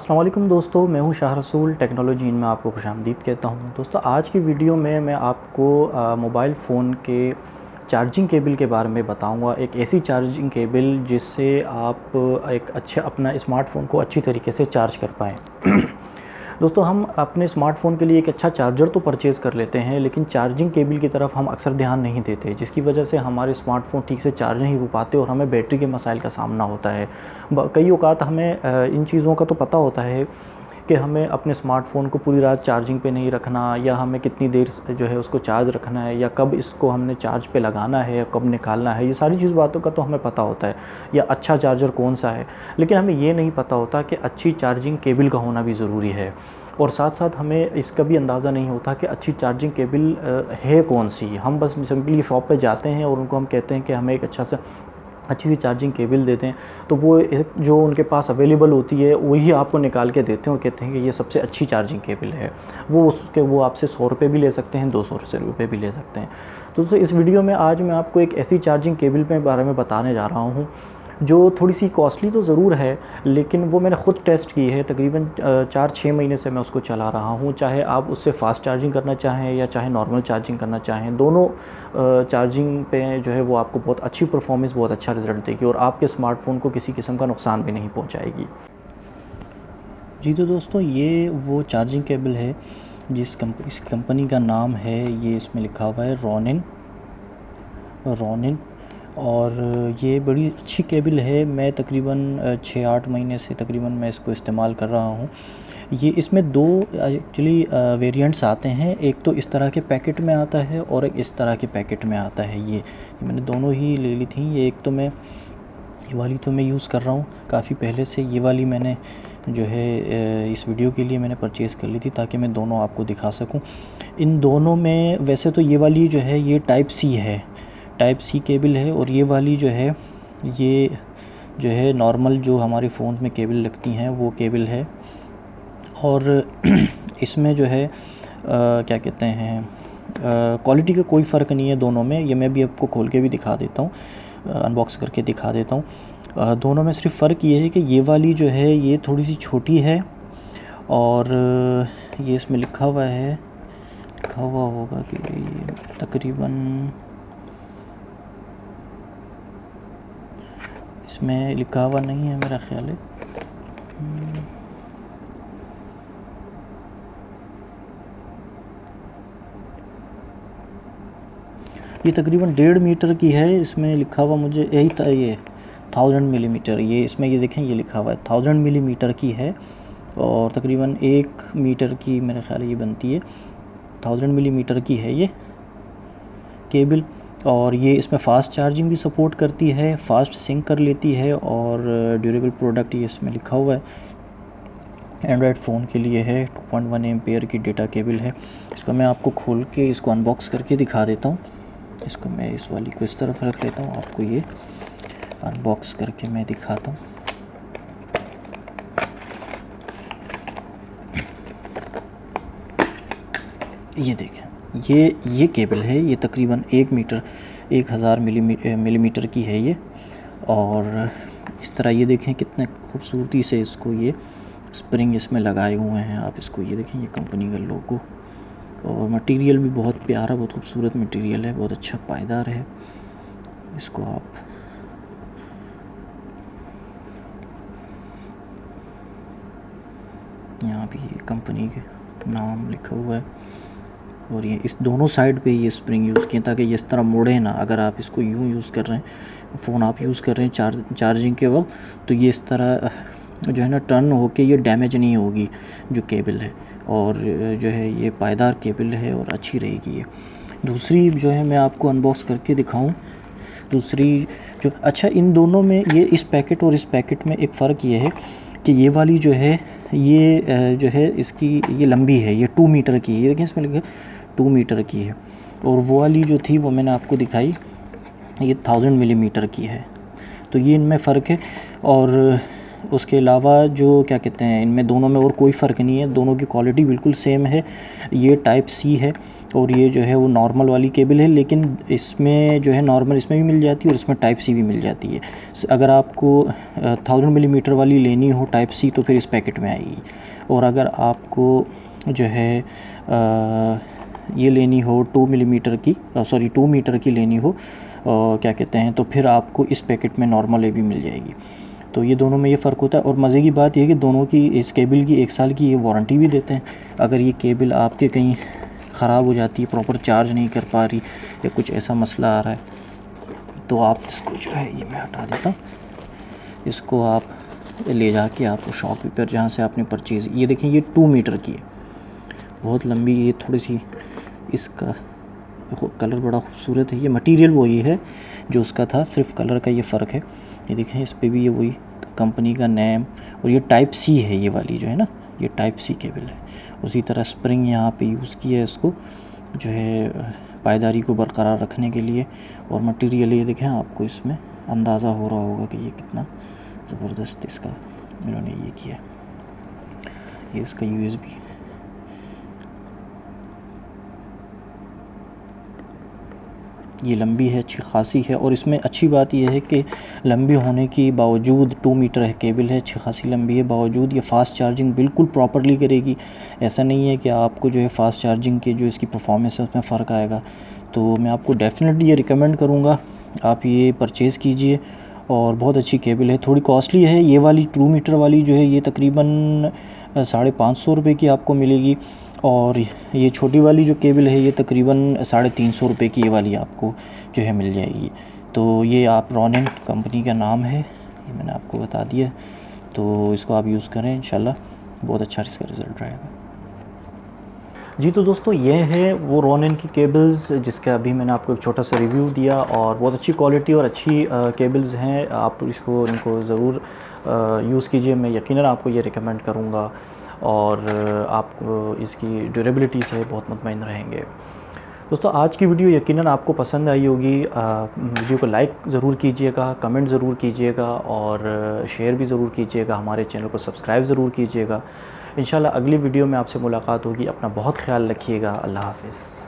अस्सलाम वालेकुम दोस्तों, मैं हूं शाह रसूल टेक्नोलॉजी में आपको खुशामदीद कहता हूं। दोस्तों, आज की वीडियो में मैं आपको मोबाइल फ़ोन के चार्जिंग केबल के बारे में बताऊंगा। एक ऐसी चार्जिंग केबल जिससे आप एक अच्छा अपना स्मार्टफ़ोन को अच्छी तरीके से चार्ज कर पाएँ। दोस्तों, हम अपने स्मार्टफ़ोन के लिए एक अच्छा चार्जर तो परचेज़ कर लेते हैं, लेकिन चार्जिंग केबल की तरफ हम अक्सर ध्यान नहीं देते, जिसकी वजह से हमारे स्मार्टफ़ोन ठीक से चार्ज नहीं हो पाते और हमें बैटरी के मसाइल का सामना होता है। कई औक़ात हमें इन चीज़ों का तो पता होता है कि हमें अपने स्मार्टफ़ोन को पूरी रात चार्जिंग पे नहीं रखना, या हमें कितनी देर जो है उसको चार्ज रखना है, या कब इसको हमने चार्ज पे लगाना है या कब निकालना है। ये सारी बातों का तो हमें पता होता है, या अच्छा चार्जर कौन सा है। लेकिन हमें ये नहीं पता होता कि अच्छी चार्जिंग केबल का होना भी ज़रूरी है, और साथ साथ हमें इसका भी अंदाज़ा नहीं होता कि अच्छी चार्जिंग केबल है कौन सी। हम बस सिंपली शॉप पे जाते हैं और उनको हम कहते हैं कि हमें एक अच्छी सी चार्जिंग केबल देते हैं, तो वो जो उनके पास अवेलेबल होती है वही आपको निकाल के देते हैं और कहते हैं कि ये सबसे अच्छी चार्जिंग केबल है। वो आपसे 100 रुपये भी ले सकते हैं, 200 रुपये भी ले सकते हैं। तो दोस्तों, इस वीडियो में आज मैं आपको एक ऐसी चार्जिंग केबल के बारे में बताने जा रहा हूँ जो थोड़ी सी कॉस्टली तो ज़रूर है, लेकिन वो मैंने ख़ुद टेस्ट की है। तकरीबन 4-6 महीने से मैं उसको चला रहा हूँ। चाहे आप उससे फ़ास्ट चार्जिंग करना चाहें या चाहे नॉर्मल चार्जिंग करना चाहें, दोनों चार्जिंग पे जो है वो आपको बहुत अच्छी परफॉर्मेंस, बहुत अच्छा रिज़ल्ट देगी और आपके स्मार्टफ़ोन को किसी किस्म का नुकसान भी नहीं पहुँचाएगी। जी तो दोस्तों, ये वो चार्जिंग केबल है इस कंपनी का नाम है, ये इसमें लिखा हुआ है रोनिन, और ये बड़ी अच्छी केबल है। मैं तकरीबन 6-8 महीने से तकरीबन मैं इसको इस्तेमाल कर रहा हूँ। ये इसमें दो एक्चुअली वेरिएंट्स आते हैं। एक तो इस तरह के पैकेट में आता है और एक इस तरह के पैकेट में आता है। ये मैंने दोनों ही ले ली थी। ये वाली तो मैं यूज़ कर रहा हूँ काफ़ी पहले से। ये वाली मैंने जो है इस वीडियो के लिए मैंने परचेज़ कर ली थी ताकि मैं दोनों आपको दिखा सकूँ। इन दोनों में वैसे तो ये वाली जो है ये टाइप सी केबल है, और ये वाली जो है नॉर्मल जो हमारे फ़ोन में केबल लगती हैं वो केबल है। और इसमें जो है क्या कहते हैं, क्वालिटी का कोई फ़र्क नहीं है दोनों में। ये मैं भी आपको खोल के भी दिखा देता हूँ, अनबॉक्स करके दिखा देता हूँ। दोनों में सिर्फ फ़र्क ये है कि ये वाली जो है ये थोड़ी सी छोटी है, और ये इसमें लिखा हुआ होगा कि ये तकरीबन इसमें लिखा हुआ नहीं है मेरा ख़्याल है। ये तकरीबन 1.5 मीटर की है। इसमें लिखा हुआ मुझे यही था, ये 1000 मिलीमीटर। ये इसमें ये देखें, ये लिखा हुआ है 1000 मिलीमीटर की है, और तकरीबन 1 मीटर की मेरा ख्याल है ये बनती है। 1000 मिलीमीटर की है ये केबल, और ये इसमें फ़ास्ट चार्जिंग भी सपोर्ट करती है, फ़ास्ट सिंक कर लेती है, और ड्यूरेबल प्रोडक्ट ये इसमें लिखा हुआ है। एंड्रॉयड फ़ोन के लिए है। 2.1 एम्पेयर की डेटा केबल है। इसको मैं आपको खोल के इसको अनबॉक्स करके दिखा देता हूँ। इसको मैं इस वाली को इस तरफ रख लेता हूँ, आपको ये अनबॉक्स करके मैं दिखाता हूँ। ये देखें, ये केबल है। ये तकरीबन 1000 मिलीमीटर की है ये, और इस तरह ये देखें कितने खूबसूरती से इसको ये स्प्रिंग इसमें लगाए हुए हैं। आप इसको ये देखें, ये कंपनी का लोगो, और मटेरियल भी बहुत प्यारा, बहुत खूबसूरत मटेरियल है, बहुत अच्छा पायदार है। इसको आप यहाँ भी ये कंपनी के नाम लिखा हुआ है, और ये इस दोनों साइड पे ये स्प्रिंग यूज़ किए ताकि ये इस तरह मुड़े ना। अगर आप इसको यूँ यूज़ कर रहे हैं, फ़ोन आप यूज़ कर रहे हैं चार्जिंग के वक्त, तो ये इस तरह जो है ना टर्न होके ये डैमेज नहीं होगी जो केबल है, और जो है ये पायदार केबल है और अच्छी रहेगी ये। दूसरी जो है मैं आपको अनबॉक्स करके दिखाऊं। दूसरी जो अच्छा, इन दोनों में ये इस पैकेट और इस पैकेट में एक फ़र्क ये है कि ये वाली जो है ये जो है इसकी ये लंबी है, ये 2 मीटर की है। ये देखें, इसमें लिखा 2 मीटर की है, और वो वाली जो थी वो मैंने आपको दिखाई, ये 1000 मिलीमीटर की है। तो ये इनमें फ़र्क है। और उसके अलावा जो क्या कहते हैं, इनमें दोनों में और कोई फ़र्क नहीं है। दोनों की क्वालिटी बिल्कुल सेम है। ये टाइप सी है, और ये जो है वो नॉर्मल वाली केबल है, लेकिन इसमें जो है नॉर्मल इसमें भी मिल जाती है और इसमें टाइप सी भी मिल जाती है। अगर आपको 1000 मिलीमीटर वाली लेनी हो टाइप सी तो फिर इस पैकेट में आएगी, और अगर आपको जो है ये लेनी हो 2 मिलीमीटर की 2 मीटर की लेनी हो क्या कहते हैं, तो फिर आपको इस पैकेट में नॉर्मल ये भी मिल जाएगी। तो ये दोनों में ये फ़र्क होता है। और मज़े की बात यह है कि दोनों की इस केबल की 1 साल की ये वारंटी भी देते हैं। अगर ये केबल आपके कहीं ख़राब हो जाती है, प्रॉपर चार्ज नहीं कर पा रही या कुछ ऐसा मसला आ रहा है, तो आप इसको जो है ये मैं हटा देता हूँ, इसको आप ले जाके आप शॉप पर जहाँ से आपने परचेज़, ये देखें ये 2 मीटर की है, बहुत लंबी, ये थोड़ी सी इसका कलर बड़ा खूबसूरत है। ये मटेरियल वही है जो उसका था, सिर्फ कलर का ये फ़र्क है। ये देखें इस पे भी ये वही कंपनी का नेम, और ये टाइप सी है, ये वाली जो है ना ये टाइप सी केबल है। उसी तरह स्प्रिंग यहाँ पे यूज़ किया है इसको जो है पायदारी को बरकरार रखने के लिए। और मटेरियल ये देखें, आपको इसमें अंदाज़ा हो रहा होगा कि ये कितना ज़बरदस्त इसका इन्होंने ये किया। ये इसका USB, ये लंबी है, अच्छी खासी है। और इसमें अच्छी बात यह है कि लंबी होने की बावजूद 2 मीटर है केबल है, अच्छी खासी लंबी है, बावजूद ये फ़ास्ट चार्जिंग बिल्कुल प्रॉपरली करेगी। ऐसा नहीं है कि आपको जो है फ़ास्ट चार्जिंग के जो इसकी परफॉर्मेंस है उसमें फ़र्क आएगा। तो मैं आपको डेफ़िनेटली ये रिकमेंड करूँगा, आप ये परचेज़ कीजिए। और बहुत अच्छी केबल है, थोड़ी कॉस्टली है। ये वाली 2 मीटर वाली जो है ये तकरीबन 550 रुपये की आपको मिलेगी, और ये छोटी वाली जो केबल है ये तकरीबन 350 रुपये की ये वाली आपको जो है मिल जाएगी। तो ये आप रोनिन कंपनी का नाम है, ये मैंने आपको बता दिया। तो इसको आप यूज़ करें, इंशाल्लाह बहुत अच्छा इसका रिज़ल्ट रहेगा। जी तो दोस्तों ये है वो रोनिन की केबल्स जिसका अभी मैंने आपको एक छोटा सा रिव्यू दिया, और बहुत अच्छी क्वालिटी और अच्छी केबल्स हैं। आप इनको ज़रूर यूज़ कीजिए, मैं यकीनन आपको ये रिकमेंड करूँगा, और आपको इसकी ड्यूरेबिलिटी से बहुत मुतमईन रहेंगे। दोस्तों आज की वीडियो यकीनन आपको पसंद आई होगी। वीडियो को लाइक ज़रूर कीजिएगा, कमेंट ज़रूर कीजिएगा, और शेयर भी ज़रूर कीजिएगा। हमारे चैनल को सब्सक्राइब ज़रूर कीजिएगा। इंशाल्लाह अगली वीडियो में आपसे मुलाकात होगी। अपना बहुत ख्याल रखिएगा। अल्लाह हाफ़िज़।